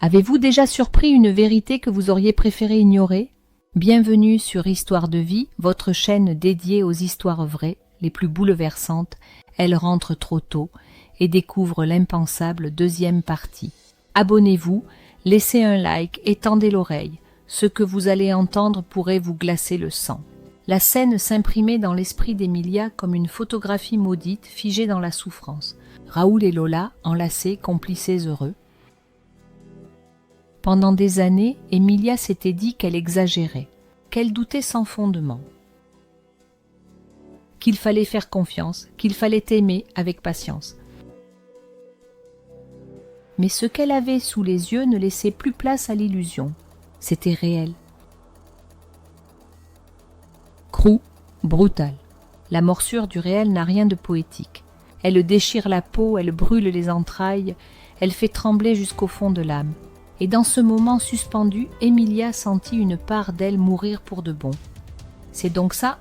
Avez-vous déjà surpris une vérité que vous auriez préféré ignorer? Bienvenue sur Histoire de vie, votre chaîne dédiée aux histoires vraies, les plus bouleversantes. Elle rentre trop tôt et découvre l'impensable deuxième partie. Abonnez-vous, laissez un like et tendez l'oreille. Ce que vous allez entendre pourrait vous glacer le sang. La scène s'imprimait dans l'esprit d'Emilia comme une photographie maudite figée dans la souffrance. Raoul et Lola, enlacés, complices heureux. Pendant des années, Emilia s'était dit qu'elle exagérait, qu'elle doutait sans fondement, qu'il fallait faire confiance, qu'il fallait aimer avec patience. Mais ce qu'elle avait sous les yeux ne laissait plus place à l'illusion. C'était réel. Crue, brutale. La morsure du réel n'a rien de poétique. Elle déchire la peau, elle brûle les entrailles, elle fait trembler jusqu'au fond de l'âme. Et dans ce moment suspendu, Emilia sentit une part d'elle mourir pour de bon. C'est donc ça?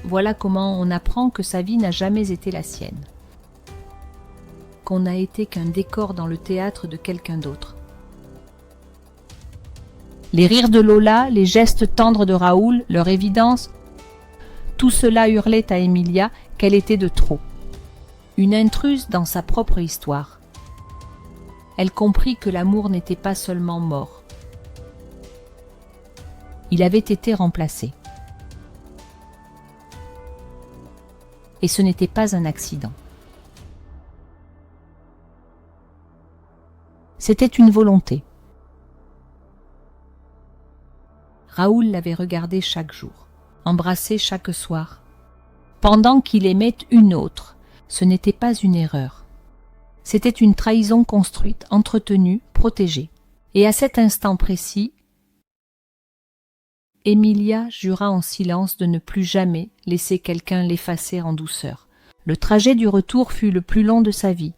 Voilà comment on apprend que sa vie n'a jamais été la sienne. Qu'on n'a été qu'un décor dans le théâtre de quelqu'un d'autre. Les rires de Lola, les gestes tendres de Raoul, leur évidence, tout cela hurlait à Emilia qu'elle était de trop. Une intruse dans sa propre histoire. Elle comprit que l'amour n'était pas seulement mort. Il avait été remplacé. Et ce n'était pas un accident. C'était une volonté. Raoul l'avait regardée chaque jour, embrassée chaque soir, pendant qu'il aimait une autre. Ce n'était pas une erreur. C'était une trahison construite, entretenue, protégée. Et à cet instant précis, Emilia jura en silence de ne plus jamais laisser quelqu'un l'effacer en douceur. Le trajet du retour fut le plus long de sa vie.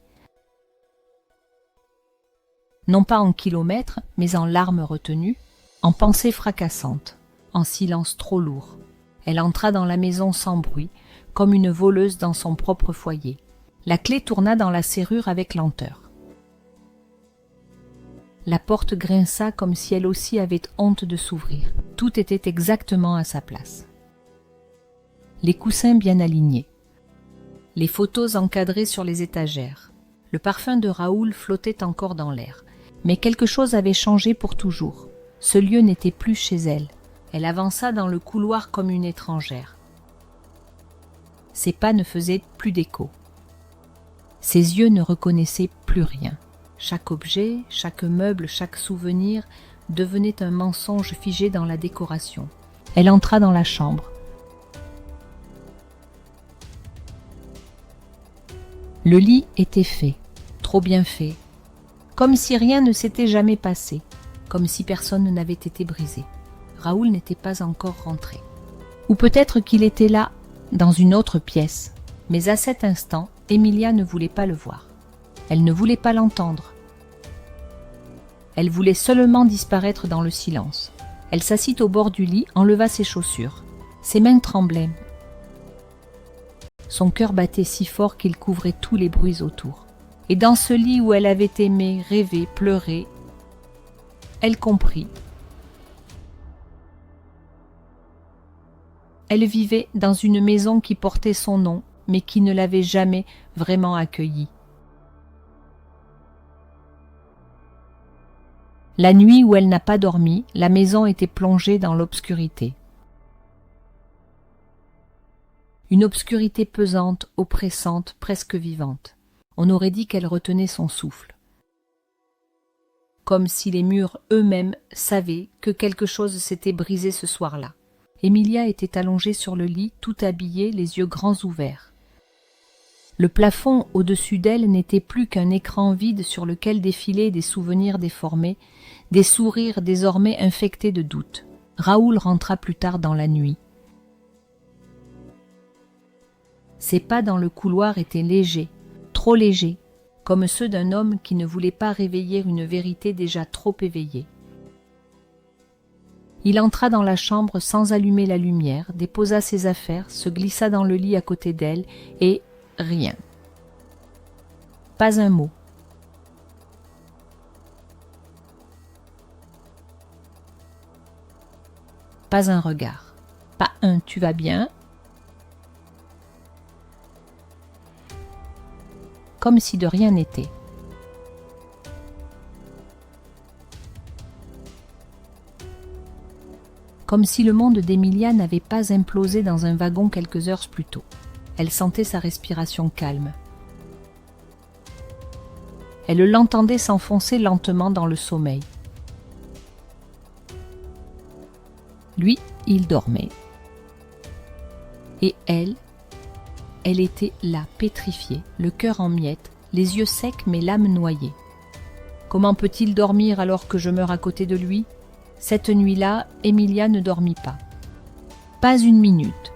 Non pas en kilomètres, mais en larmes retenues, en pensées fracassantes, en silence trop lourd. Elle entra dans la maison sans bruit, comme une voleuse dans son propre foyer. La clé tourna dans la serrure avec lenteur. La porte grinça comme si elle aussi avait honte de s'ouvrir. Tout était exactement à sa place. Les coussins bien alignés. Les photos encadrées sur les étagères. Le parfum de Raoul flottait encore dans l'air. Mais quelque chose avait changé pour toujours. Ce lieu n'était plus chez elle. Elle avança dans le couloir comme une étrangère. Ses pas ne faisaient plus d'écho. Ses yeux ne reconnaissaient plus rien. Chaque objet, chaque meuble, chaque souvenir devenait un mensonge figé dans la décoration. Elle entra dans la chambre. Le lit était fait, trop bien fait, comme si rien ne s'était jamais passé, comme si personne n'avait été brisé. Raoul n'était pas encore rentré. Ou peut-être qu'il était là, dans une autre pièce, mais à cet instant, Emilia ne voulait pas le voir. Elle ne voulait pas l'entendre. Elle voulait seulement disparaître dans le silence. Elle s'assit au bord du lit, enleva ses chaussures. Ses mains tremblaient. Son cœur battait si fort qu'il couvrait tous les bruits autour. Et dans ce lit où elle avait aimé, rêvé, pleuré, elle comprit. Elle vivait dans une maison qui portait son nom, mais qui ne l'avait jamais vraiment accueillie. La nuit où elle n'a pas dormi, la maison était plongée dans l'obscurité. Une obscurité pesante, oppressante, presque vivante. On aurait dit qu'elle retenait son souffle. Comme si les murs eux-mêmes savaient que quelque chose s'était brisé ce soir-là. Emilia était allongée sur le lit, tout habillée, les yeux grands ouverts. Le plafond au-dessus d'elle n'était plus qu'un écran vide sur lequel défilaient des souvenirs déformés, des sourires désormais infectés de doute. Raoul rentra plus tard dans la nuit. Ses pas dans le couloir étaient légers, trop légers, comme ceux d'un homme qui ne voulait pas réveiller une vérité déjà trop éveillée. Il entra dans la chambre sans allumer la lumière, déposa ses affaires, se glissa dans le lit à côté d'elle et rien. Pas un mot. Pas un regard. Pas un « tu vas bien ?» Comme si de rien n'était. Comme si le monde d'Emilia n'avait pas implosé dans un wagon quelques heures plus tôt. Elle sentait sa respiration calme. Elle l'entendait s'enfoncer lentement dans le sommeil. Lui, il dormait. Et elle était là, pétrifiée, le cœur en miettes, les yeux secs mais l'âme noyée. Comment peut-il dormir alors que je meurs à côté de lui ? Cette nuit-là, Emilia ne dormit pas. Pas une minute.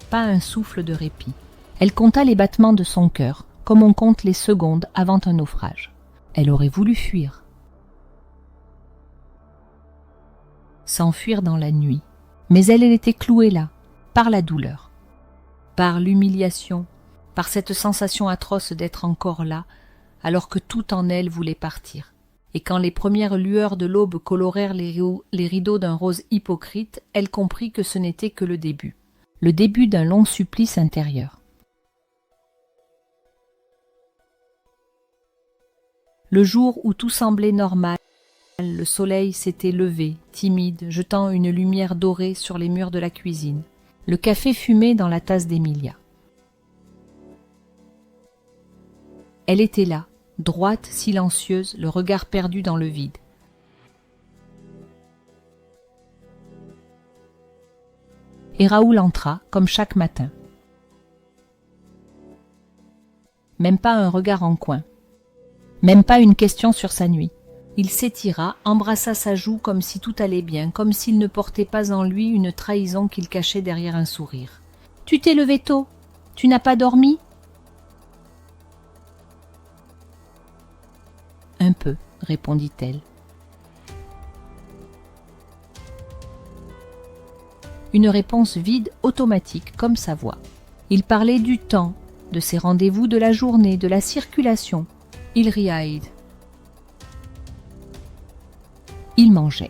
Pas un souffle de répit. Elle compta les battements de son cœur, comme on compte les secondes avant un naufrage. Elle aurait voulu fuir. S'enfuir dans la nuit. Mais elle était clouée là, par la douleur, par l'humiliation, par cette sensation atroce d'être encore là, alors que tout en elle voulait partir. Et quand les premières lueurs de l'aube colorèrent les rideaux d'un rose hypocrite, elle comprit que ce n'était que le début d'un long supplice intérieur. Le jour où tout semblait normal, le soleil s'était levé, timide, jetant une lumière dorée sur les murs de la cuisine. Le café fumait dans la tasse d'Emilia. Elle était là, droite, silencieuse, le regard perdu dans le vide. Et Raoul entra, comme chaque matin. Même pas un regard en coin. Même pas une question sur sa nuit. Il s'étira, embrassa sa joue comme si tout allait bien, comme s'il ne portait pas en lui une trahison qu'il cachait derrière un sourire. « Tu t'es levé tôt ? Tu n'as pas dormi ?» « Un peu, » répondit-elle. Une réponse vide, automatique, comme sa voix. Il parlait du temps, de ses rendez-vous de la journée, de la circulation. Il riait. Il mangeait.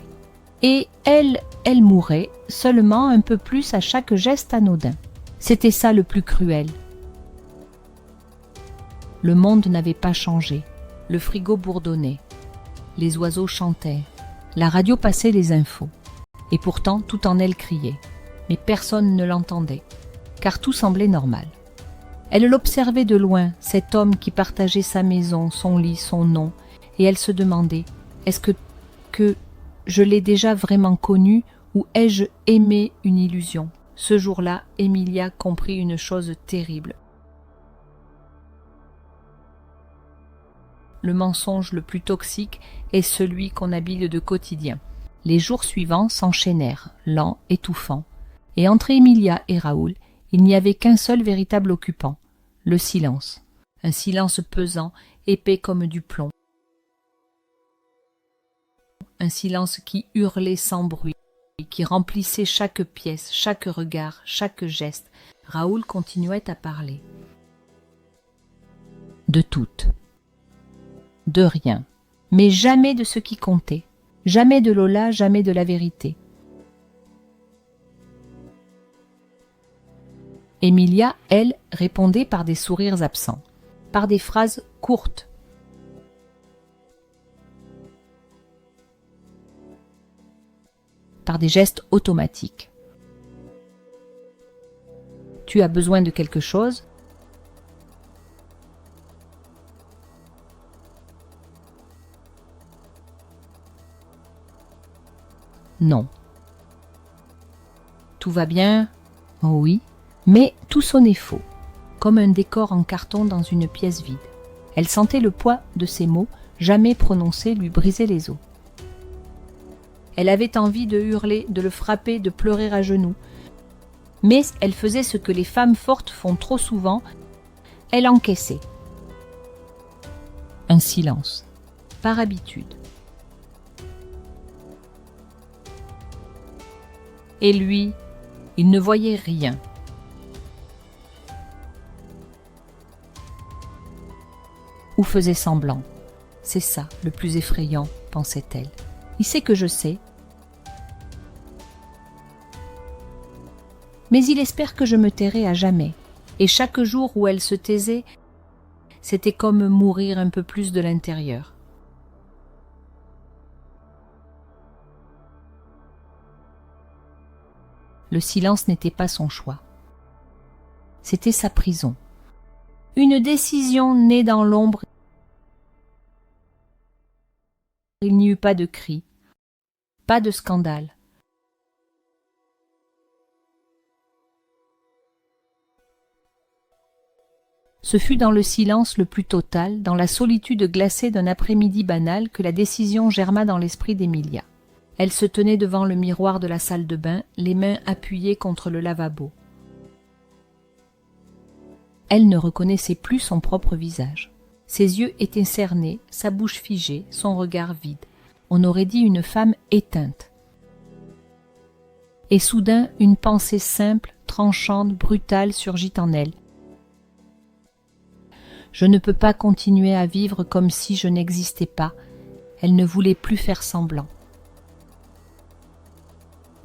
Et elle mourait, seulement un peu plus à chaque geste anodin. C'était ça le plus cruel. Le monde n'avait pas changé. Le frigo bourdonnait. Les oiseaux chantaient. La radio passait les infos. Et pourtant, tout en elle criait. Mais personne ne l'entendait, car tout semblait normal. Elle l'observait de loin, cet homme qui partageait sa maison, son lit, son nom, et elle se demandait, est-ce que je l'ai déjà vraiment connu ou ai-je aimé une illusion ? Ce jour-là, Emilia comprit une chose terrible. Le mensonge le plus toxique est celui qu'on habille de quotidien. Les jours suivants s'enchaînèrent, lents, étouffants. Et entre Emilia et Raoul, il n'y avait qu'un seul véritable occupant, le silence. Un silence pesant, épais comme du plomb. Un silence qui hurlait sans bruit, qui remplissait chaque pièce, chaque regard, chaque geste. Raoul continuait à parler. De tout. De rien. Mais jamais de ce qui comptait. Jamais de Lola, jamais de la vérité. Emilia, elle, répondait par des sourires absents, par des phrases courtes. Par des gestes automatiques. Tu as besoin de quelque chose ? Non. Tout va bien ? Oh oui. Mais tout sonnait faux, comme un décor en carton dans une pièce vide. Elle sentait le poids de ces mots, jamais prononcés, lui briser les os. Elle avait envie de hurler, de le frapper, de pleurer à genoux. Mais elle faisait ce que les femmes fortes font trop souvent, elle encaissait. Un silence, par habitude. Et lui, il ne voyait rien. ou faisait semblant. C'est ça le plus effrayant, pensait-elle. Il sait que je sais. Mais il espère que je me tairai à jamais. Et chaque jour où elle se taisait, c'était comme mourir un peu plus de l'intérieur. Le silence n'était pas son choix. C'était sa prison. Une décision née dans l'ombre. Il n'y eut pas de cris, pas de scandale. Ce fut dans le silence le plus total, dans la solitude glacée d'un après-midi banal, que la décision germa dans l'esprit d'Emilia. Elle se tenait devant le miroir de la salle de bain, les mains appuyées contre le lavabo. Elle ne reconnaissait plus son propre visage. Ses yeux étaient cernés, sa bouche figée, son regard vide. On aurait dit une femme éteinte. Et soudain, une pensée simple, tranchante, brutale surgit en elle. Je ne peux pas continuer à vivre comme si je n'existais pas. Elle ne voulait plus faire semblant.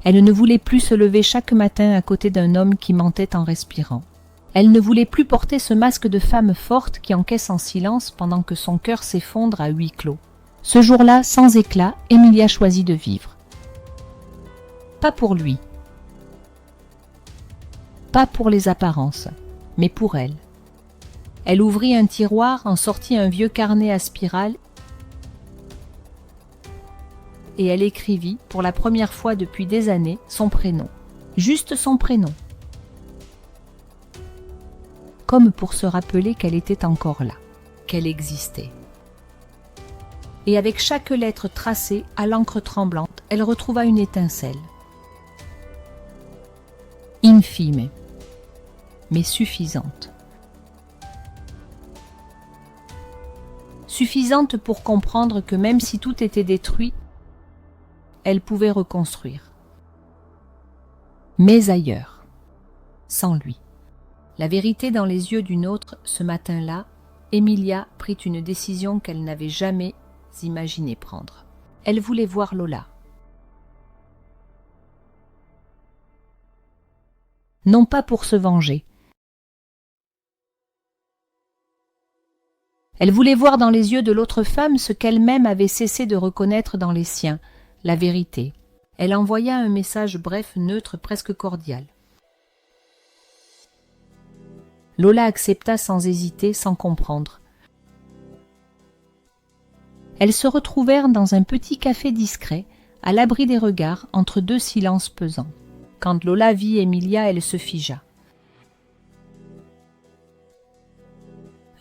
Elle ne voulait plus se lever chaque matin à côté d'un homme qui mentait en respirant. Elle ne voulait plus porter ce masque de femme forte qui encaisse en silence pendant que son cœur s'effondre à huis clos. Ce jour-là, sans éclat, Emilia choisit de vivre. Pas pour lui. Pas pour les apparences, mais pour elle. Elle ouvrit un tiroir, en sortit un vieux carnet à spirale et elle écrivit, pour la première fois depuis des années, son prénom. Juste son prénom. Comme pour se rappeler qu'elle était encore là, qu'elle existait. Et avec chaque lettre tracée, à l'encre tremblante, elle retrouva une étincelle. Infime, mais suffisante. Suffisante pour comprendre que même si tout était détruit, elle pouvait reconstruire. Mais ailleurs, sans lui. La vérité dans les yeux d'une autre, ce matin-là, Emilia prit une décision qu'elle n'avait jamais imaginé prendre. Elle voulait voir Lola. Non pas pour se venger. Elle voulait voir dans les yeux de l'autre femme ce qu'elle-même avait cessé de reconnaître dans les siens, la vérité. Elle envoya un message bref, neutre, presque cordial. Lola accepta sans hésiter, sans comprendre. Elles se retrouvèrent dans un petit café discret, à l'abri des regards, entre deux silences pesants. Quand Lola vit Emilia, elle se figea.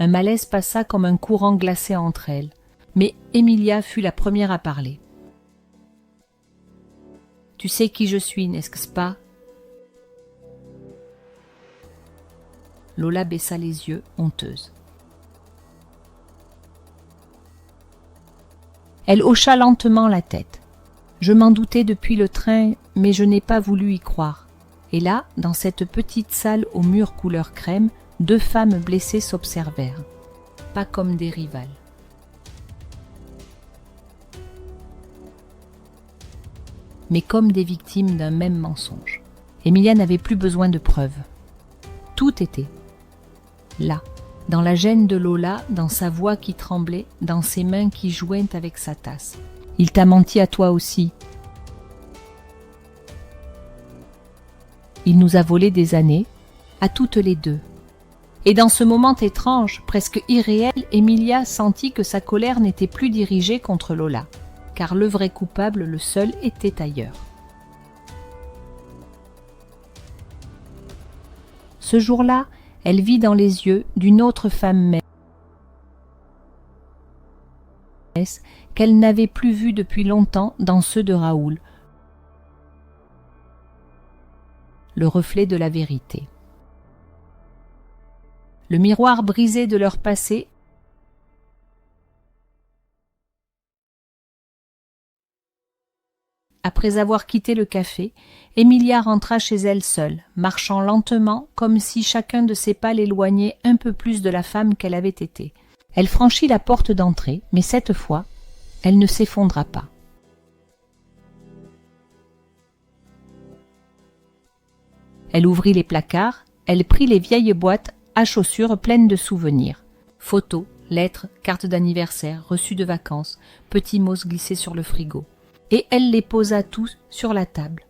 Un malaise passa comme un courant glacé entre elles, mais Emilia fut la première à parler. « Tu sais qui je suis, n'est-ce pas ?» Lola baissa les yeux, honteuse. Elle hocha lentement la tête. « Je m'en doutais depuis le train, mais je n'ai pas voulu y croire. » Et là, dans cette petite salle aux murs couleur crème, deux femmes blessées s'observèrent, pas comme des rivales. Mais comme des victimes d'un même mensonge. Emilia n'avait plus besoin de preuves. Tout était là, dans la gêne de Lola, dans sa voix qui tremblait, dans ses mains qui jouaient avec sa tasse. « Il t'a menti à toi aussi. Il nous a volé des années, à toutes les deux. » Et dans ce moment étrange, presque irréel, Emilia sentit que sa colère n'était plus dirigée contre Lola, car le vrai coupable, le seul, était ailleurs. Ce jour-là, elle vit dans les yeux d'une autre femme qu'elle n'avait plus vue depuis longtemps dans ceux de Raoul, le reflet de la vérité. Le miroir brisé de leur passé Après avoir quitté le café, Emilia rentra chez elle seule, marchant lentement comme si chacun de ses pas l'éloignait un peu plus de la femme qu'elle avait été. Elle franchit la porte d'entrée, mais cette fois, elle ne s'effondra pas. Elle ouvrit les placards, elle prit les vieilles boîtes à chaussures pleines de souvenirs. Photos, lettres, cartes d'anniversaire, reçus de vacances, petits mots glissés sur le frigo. Et elle les posa tous sur la table.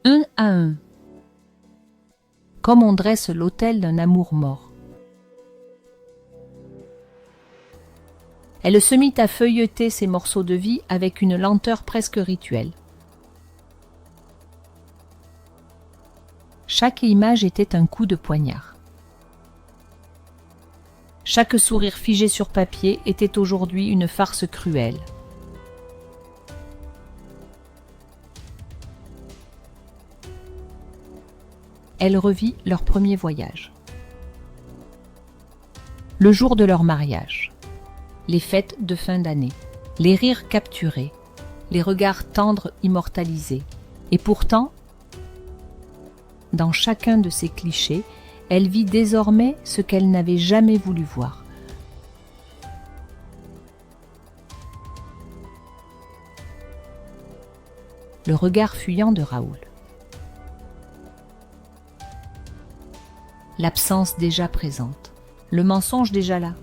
Un à un. Comme on dresse l'autel d'un amour mort. Elle se mit à feuilleter ces morceaux de vie avec une lenteur presque rituelle. Chaque image était un coup de poignard. Chaque sourire figé sur papier était aujourd'hui une farce cruelle. Elle revit leur premier voyage. Le jour de leur mariage. Les fêtes de fin d'année. Les rires capturés. Les regards tendres immortalisés. Et pourtant, dans chacun de ces clichés, elle vit désormais ce qu'elle n'avait jamais voulu voir. Le regard fuyant de Raoul. L'absence déjà présente. Le mensonge déjà là.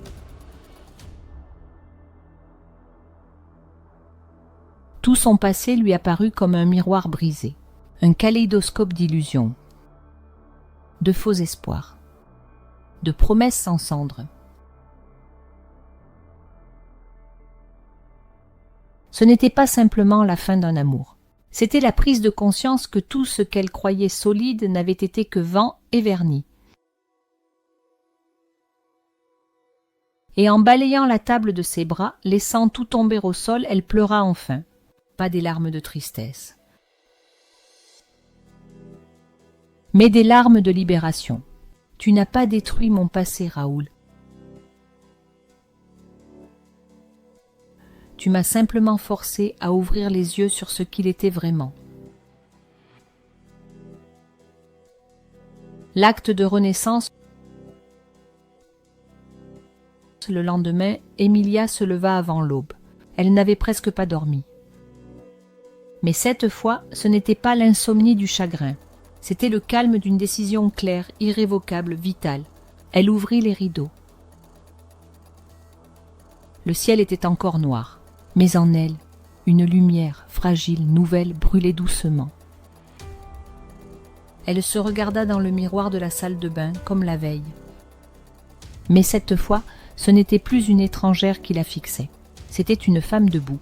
Tout son passé lui apparut comme un miroir brisé, un kaléidoscope d'illusions, de faux espoirs, de promesses sans cendre. Ce n'était pas simplement la fin d'un amour, c'était la prise de conscience que tout ce qu'elle croyait solide n'avait été que vent et vernis. Et en balayant la table de ses bras, laissant tout tomber au sol, elle pleura enfin. Pas des larmes de tristesse, mais des larmes de libération. Tu n'as pas détruit mon passé, Raoul. Tu m'as simplement forcé à ouvrir les yeux sur ce qu'il était vraiment. L'acte de renaissance. Le lendemain, Emilia se leva avant l'aube. Elle n'avait presque pas dormi. Mais cette fois, ce n'était pas l'insomnie du chagrin. C'était le calme d'une décision claire, irrévocable, vitale. Elle ouvrit les rideaux. Le ciel était encore noir, mais en elle, une lumière fragile, nouvelle, brûlait doucement. Elle se regarda dans le miroir de la salle de bain, comme la veille. Mais cette fois, ce n'était plus une étrangère qui la fixait. C'était une femme debout.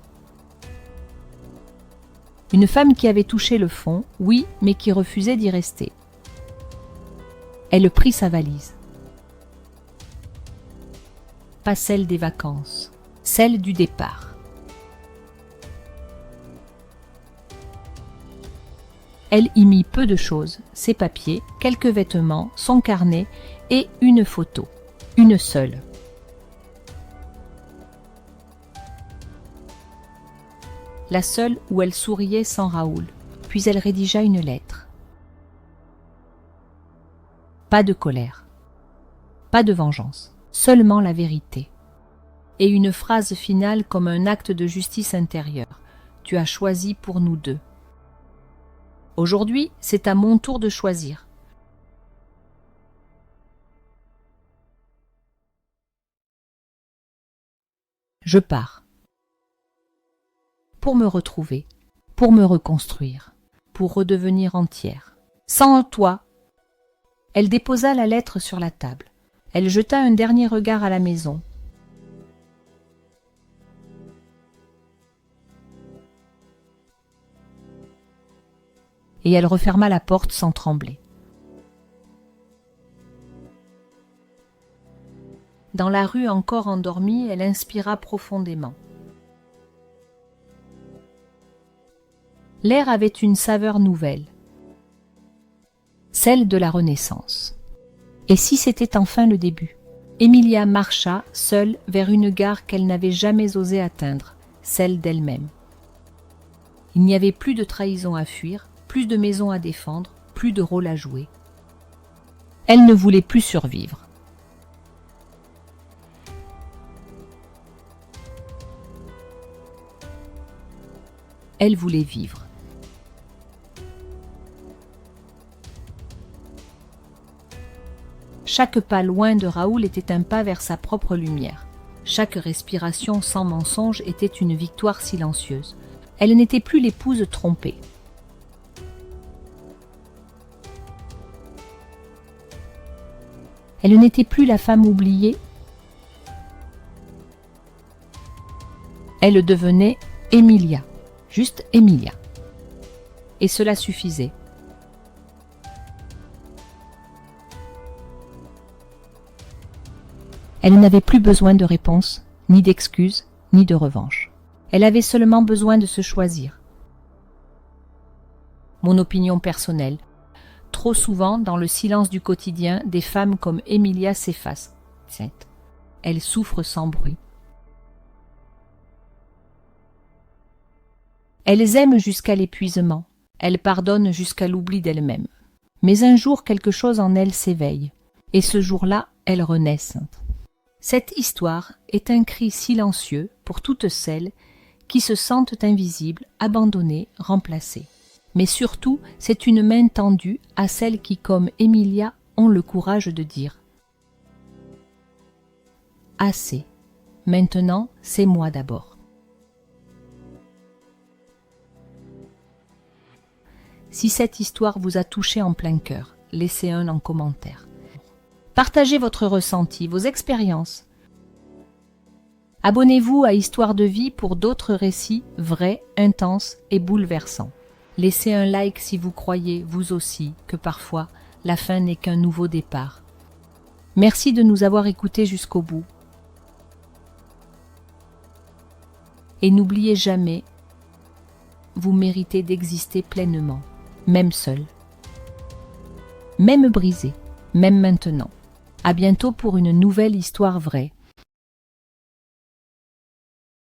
Une femme qui avait touché le fond, oui, mais qui refusait d'y rester. Elle prit sa valise. Pas celle des vacances, celle du départ. Elle y mit peu de choses, ses papiers, quelques vêtements, son carnet et une photo, une seule. La seule où elle souriait sans Raoul, puis elle rédigea une lettre. Pas de colère, pas de vengeance, seulement la vérité. Et une phrase finale comme un acte de justice intérieure. Tu as choisi pour nous deux. Aujourd'hui, c'est à mon tour de choisir. Je pars. Pour me retrouver, pour me reconstruire, pour redevenir entière. Sans toi. Elle déposa la lettre sur la table. Elle jeta un dernier regard à la maison. Et elle referma la porte sans trembler. Dans la rue encore endormie, elle inspira profondément. L'air avait une saveur nouvelle, celle de la Renaissance. Et si c'était enfin le début? Emilia marcha, seule, vers une gare qu'elle n'avait jamais osé atteindre, celle d'elle-même. Il n'y avait plus de trahison à fuir, plus de maison à défendre, plus de rôle à jouer. Elle ne voulait plus survivre. Elle voulait vivre. Chaque pas loin de Raoul était un pas vers sa propre lumière. Chaque respiration sans mensonge était une victoire silencieuse. Elle n'était plus l'épouse trompée. Elle n'était plus la femme oubliée. Elle devenait Emilia, juste Emilia. Et cela suffisait. Elle n'avait plus besoin de réponse, ni d'excuses, ni de revanche. Elle avait seulement besoin de se choisir. Mon opinion personnelle. Trop souvent, dans le silence du quotidien, des femmes comme Emilia s'effacent. Elles souffrent sans bruit. Elles aiment jusqu'à l'épuisement. Elles pardonnent jusqu'à l'oubli d'elles-mêmes. Mais un jour, quelque chose en elles s'éveille. Et ce jour-là, elles renaissent. Cette histoire est un cri silencieux pour toutes celles qui se sentent invisibles, abandonnées, remplacées. Mais surtout, c'est une main tendue à celles qui, comme Emilia, ont le courage de dire « Assez. Maintenant, c'est moi d'abord. » Si cette histoire vous a touché en plein cœur, laissez un en commentaire. Partagez votre ressenti, vos expériences. Abonnez-vous à Histoire de vie pour d'autres récits vrais, intenses et bouleversants. Laissez un like si vous croyez, vous aussi, que parfois, la fin n'est qu'un nouveau départ. Merci de nous avoir écoutés jusqu'au bout. Et n'oubliez jamais, vous méritez d'exister pleinement, même seul, même brisé, même maintenant. À bientôt pour une nouvelle histoire vraie.